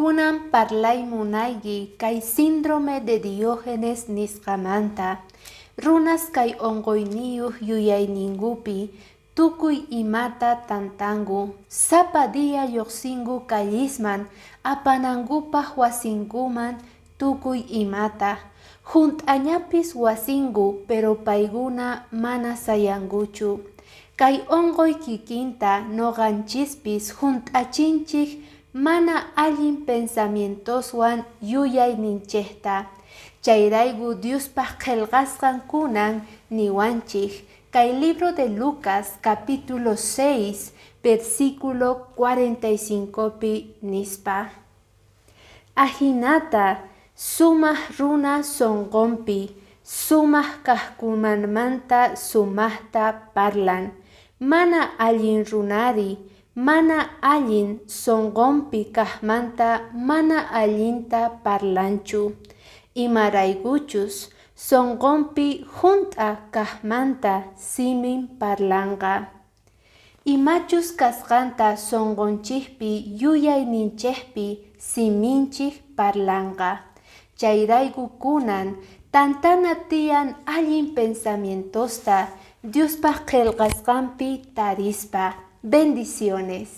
kunan parlaymunayki kay síndrome de Diógenes nisqamanta. Runas kay onqoyniyuq yuyayninkupi tukuy imata tantanku. Sapa día lluqsinku kallisman apanankupaq wasinkuman tukuy imata. Hunt'añapis wasinku pero paykuna mana sayankuchu. Kay onqoy kikinta noqanchispis hunt'achinchik mana allin pensamientoswan yuyayninchikta. Chayrayku Diospaq qillqasqan kunan niwanchik. Kay libro de Lucas capítulo 6 versículo 45pi nispa. Ahinata sumaq runa sonqonpi sumaq kaqkunamanta sumaqta parlan. Mana allin runari, mana allin sonqonpi kaqmanta mana allinta parlanchu. Imaraykuchus sonqonpi hunt'a kaqmanta simin parlanqa. Imachus kasqanta sonqonchikpi yuyayninchikpi siminchik parlanqa. Chayrayku kunan tantana tiyan allin pensamientosta Diospaq qillqasqanpi tarispa. Bendiciones.